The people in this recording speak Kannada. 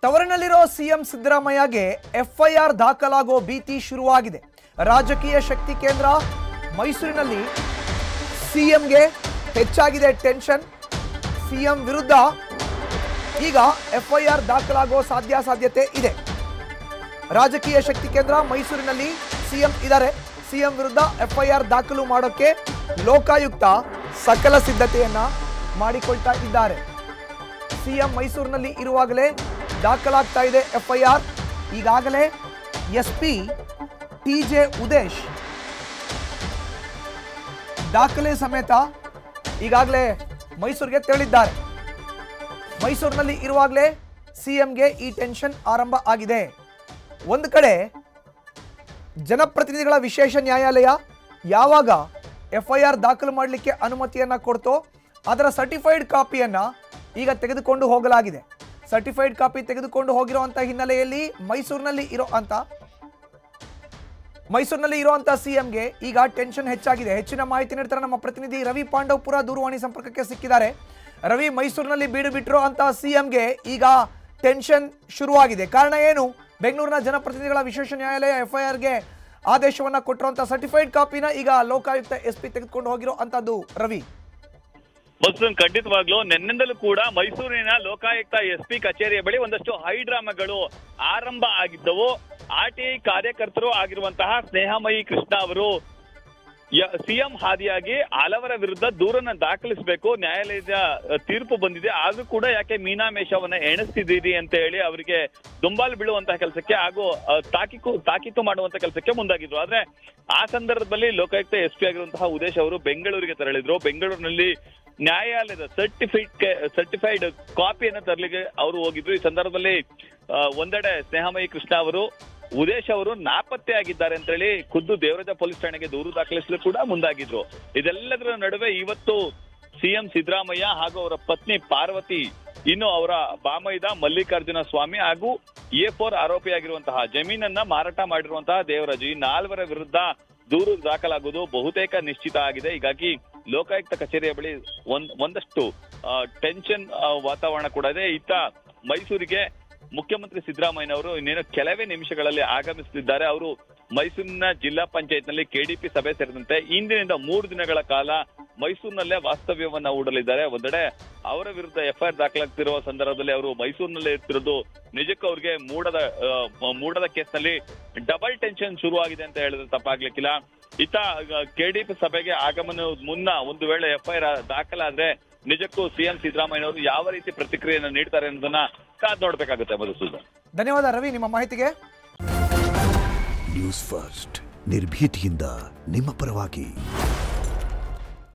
ತವರಿನಲ್ಲಿರೋ ಸಿಎಂ ಸಿದ್ದರಾಮಯ್ಯಗೆ ಎಫ್ಐಆರ್ ದಾಖಲಾಗೋ ಭೀತಿ ಶುರುವಾಗಿದೆ. ರಾಜಕೀಯ ಶಕ್ತಿ ಕೇಂದ್ರ ಮೈಸೂರಿನಲ್ಲಿ ಸಿಎಂಗೆ ಹೆಚ್ಚಾಗಿದೆ ಟೆನ್ಷನ್. ಸಿಎಂ ವಿರುದ್ಧ ಈಗ ಎಫ್ಐಆರ್ ದಾಖಲಾಗೋ ಸಾಧ್ಯತೆ ಇದೆ. ರಾಜಕೀಯ ಶಕ್ತಿ ಕೇಂದ್ರ ಮೈಸೂರಿನಲ್ಲಿ ಸಿಎಂ ಇದ್ದಾರೆ. ಸಿಎಂ ವಿರುದ್ಧ ಎಫ್ಐಆರ್ ದಾಖಲು ಮಾಡೋಕೆ ಲೋಕಾಯುಕ್ತ ಸಕಲ ಸಿದ್ಧತೆಯನ್ನ ಮಾಡಿಕೊಳ್ತಾ ಇದ್ದಾರೆ. ಸಿಎಂ ಮೈಸೂರಿನಲ್ಲಿ ಇರುವಾಗಲೇ ದಾಖಲಾಗ್ತಾ ಇದೆ ಎಫ್ಐಆರ್. ಈಗಾಗಲೇ ಎಸ್ಪಿ ಟಿಜೆ ಉದೇಶ್ ದಾಖಲೆ ಸಮೇತ ಈಗಾಗಲೇ ಮೈಸೂರಿಗೆ ತೆರಳಿದ್ದಾರೆ. ಮೈಸೂರಿನಲ್ಲಿ ಇರುವಾಗಲೇ ಸಿಎಂಗೆ ಈ ಟೆನ್ಷನ್ ಆರಂಭ ಆಗಿದೆ. ಒಂದು ಕಡೆ ಜನಪ್ರತಿನಿಧಿಗಳ ವಿಶೇಷ ನ್ಯಾಯಾಲಯ ಯಾವಾಗ ಎಫ್ಐಆರ್ ದಾಖಲು ಮಾಡಲಿಕ್ಕೆ ಅನುಮತಿಯನ್ನ ಕೊಡ್ತೋ ಅದರ ಸರ್ಟಿಫೈಡ್ ಕಾಪಿಯನ್ನ ಈಗ ತೆಗೆದುಕೊಂಡು ಹೋಗಲಾಗಿದೆ. ಸರ್ಟಿಫೈಡ್ ಕಾಪಿ ತೆಗೆದುಕೊಂಡು ಹೋಗಿರುವಂತ ಹಿನ್ನೆಲೆಯಲ್ಲಿ ಮೈಸೂರಿನಲ್ಲಿ ಇರುವಂತ ಸಿಎಂಗೆ ಈಗ ಟೆನ್ಷನ್ ಹೆಚ್ಚಾಗಿದೆ. ಹೆಚ್ಚಿನ ಮಾಹಿತಿ ನೀಡ್ತಾರೆ ನಮ್ಮ ಪ್ರತಿನಿಧಿ ರವಿ ಪಾಂಡವಪುರ ದೂರವಾಣಿ ಸಂಪರ್ಕಕ್ಕೆ ಸಿಕ್ಕಿದ್ದಾರೆ. ರವಿ, ಮೈಸೂರಿನಲ್ಲಿ ಬೀಡು ಬಿಟ್ಟರು ಅಂತ ಸಿಎಂಗೆ ಈಗ ಟೆನ್ಷನ್ ಶುರುವಾಗಿದೆ. ಕಾರಣ ಏನು? ಬೆಂಗಳೂರಿನ ಜನಪ್ರತಿನಿಧಿಗಳ ವಿಶೇಷ ನ್ಯಾಯಾಲಯ ಎಫ್ಐಆರ್ಗೆ ಆದೇಶವನ್ನ ಕೊಟ್ಟಿರುವಂತಹ ಸರ್ಟಿಫೈಡ್ ಕಾಪಿನ ಈಗ ಲೋಕಾಯುಕ್ತ ಎಸ್ಪಿ ತೆಗೆದುಕೊಂಡು ಹೋಗಿರೋ ಅಂತದ್ದು. ರವಿ, ಖಂಡಿತವಾಗ್ಲೂ ನಿನ್ನಿಂದಲೂ ಕೂಡ ಮೈಸೂರಿನ ಲೋಕಾಯುಕ್ತ ಎಸ್ಪಿ ಕಚೇರಿಯ ಬಳಿ ಒಂದಷ್ಟು ಹೈಡ್ರಾಮಾಗಳು ಆರಂಭ ಆಗಿದ್ದವು. ಆರ್ಟಿಐ ಕಾರ್ಯಕರ್ತರು ಆಗಿರುವಂತಹ ಸ್ನೇಹಮಯಿ ಕೃಷ್ಣ ಅವರು ಸಿಎಂ ಹಾದಿಯಾಗಿ ಹಲವರ ವಿರುದ್ಧ ದೂರನ್ನ ದಾಖಲಿಸಬೇಕು, ನ್ಯಾಯಾಲಯದ ತೀರ್ಪು ಬಂದಿದೆ, ಆದ್ರೂ ಕೂಡ ಯಾಕೆ ಮೀನಾಮೇಷವನ್ನ ಎಣಿಸ್ತಿದ್ದೀರಿ ಅಂತ ಹೇಳಿ ಅವರಿಗೆ ದುಂಬಾಲು ಬೀಳುವಂತಹ ಕೆಲಸಕ್ಕೆ ಹಾಗೂ ತಾಕೀತು ಮಾಡುವಂತ ಕೆಲಸಕ್ಕೆ ಮುಂದಾಗಿದ್ರು. ಆದ್ರೆ ಆ ಸಂದರ್ಭದಲ್ಲಿ ಲೋಕಾಯುಕ್ತ ಎಸ್ಪಿ ಆಗಿರುವಂತಹ ಉದೇಶ್ ಅವರು ಬೆಂಗಳೂರಿಗೆ ತೆರಳಿದ್ರು. ಬೆಂಗಳೂರಿನಲ್ಲಿ ನ್ಯಾಯಾಲಯದ ಸರ್ಟಿಫೈಡ್ ಕಾಪಿಯನ್ನ ತರಲಿಕ್ಕೆ ಅವರು ಹೋಗಿದ್ರು. ಈ ಸಂದರ್ಭದಲ್ಲಿ ಒಂದೆಡೆ ಸ್ನೇಹಮಯಿ ಕೃಷ್ಣ ಅವರು ಉದೇಶ್ ಅವರು ನಾಪತ್ತೆ ಆಗಿದ್ದಾರೆ ಅಂತ ಹೇಳಿ ಖುದ್ದು ದೇವರಾಜ ಪೊಲೀಸ್ ಠಾಣೆಗೆ ದೂರು ದಾಖಲಿಸಲು ಕೂಡ ಮುಂದಾಗಿದ್ರು. ಇದೆಲ್ಲದರ ನಡುವೆ ಇವತ್ತು ಸಿಎಂ ಸಿದ್ದರಾಮಯ್ಯ ಹಾಗೂ ಅವರ ಪತ್ನಿ ಪಾರ್ವತಿ, ಇನ್ನು ಅವರ ಬಾಮೈದ ಮಲ್ಲಿಕಾರ್ಜುನ ಸ್ವಾಮಿ ಹಾಗೂ A4 ಆರೋಪಿಯಾಗಿರುವಂತಹ ಜಮೀನನ್ನ ಮಾರಾಟ ಮಾಡಿರುವಂತಹ ದೇವರಾಜು, ಈ ನಾಲ್ವರ ವಿರುದ್ಧ ದೂರು ದಾಖಲಾಗುವುದು ಬಹುತೇಕ ನಿಶ್ಚಿತ ಆಗಿದೆ. ಹೀಗಾಗಿ ಲೋಕಾಯುಕ್ತ ಕಚೇರಿಯ ಬಳಿ ಒಂದಷ್ಟು ಟೆನ್ಷನ್ ವಾತಾವರಣ ಕೂಡ ಇದೆ. ಇತ್ತ ಮೈಸೂರಿಗೆ ಮುಖ್ಯಮಂತ್ರಿ ಸಿದ್ದರಾಮಯ್ಯನವರು ಇನ್ನೇನು ಕೆಲವೇ ನಿಮಿಷಗಳಲ್ಲಿ ಆಗಮಿಸುತ್ತಿದ್ದಾರೆ. ಅವರು ಮೈಸೂರಿನ ಜಿಲ್ಲಾ ಪಂಚಾಯತ್ನಲ್ಲಿ ಕೆಡಿಪಿ ಸಭೆ ಸೇರಿದಂತೆ ಇಂದಿನಿಂದ 3 ದಿನಗಳ ಕಾಲ ಮೈಸೂರಿನಲ್ಲೇ ವಾಸ್ತವ್ಯವನ್ನ ಹೂಡಲಿದ್ದಾರೆ. ಒಂದೆಡೆ ಅವರ ವಿರುದ್ಧ ಎಫ್ಐಆರ್ ದಾಖಲಾಗ್ತಿರುವ ಸಂದರ್ಭದಲ್ಲಿ ಅವರು ಮೈಸೂರಿನಲ್ಲೇ ಇರ್ತಿರೋದು ನಿಜಕ್ಕೂ ಅವ್ರಿಗೆ ಮೂಡದ ಕೇಸ್ನಲ್ಲಿ ಡಬಲ್ ಟೆನ್ಷನ್ ಶುರುವಾಗಿದೆ ಅಂತ ಹೇಳಿದ್ರೆ ತಪ್ಪಾಗ್ಲಿಕ್ಕಿಲ್ಲ. ಇತ್ತ ಕೆಡಿಪಿ ಸಭೆಗೆ ಆಗಮನ ಮುನ್ನ ಒಂದು ವೇಳೆ ಎಫ್ಐಆರ್ ದಾಖಲಾದ್ರೆ ನಿಜಕ್ಕೂ ಸಿಎಂ ಸಿದ್ದರಾಮಯ್ಯನವರು ಯಾವ ರೀತಿ ಪ್ರತಿಕ್ರಿಯೆಯನ್ನು ನೀಡ್ತಾರೆ ಅನ್ನೋದನ್ನ ಕಾದ್ ನೋಡ್ಬೇಕಾಗುತ್ತೆ. ಮಧುಸೂದನ್, ಧನ್ಯವಾದ ರವಿ ನಿಮ್ಮ ಮಾಹಿತಿಗೆ. ನ್ಯೂಸ್ ಫಸ್ಟ್ ನಿರ್ಭೀತಿಯಿಂದ ನಿಮ್ಮ ಪರವಾಗಿ.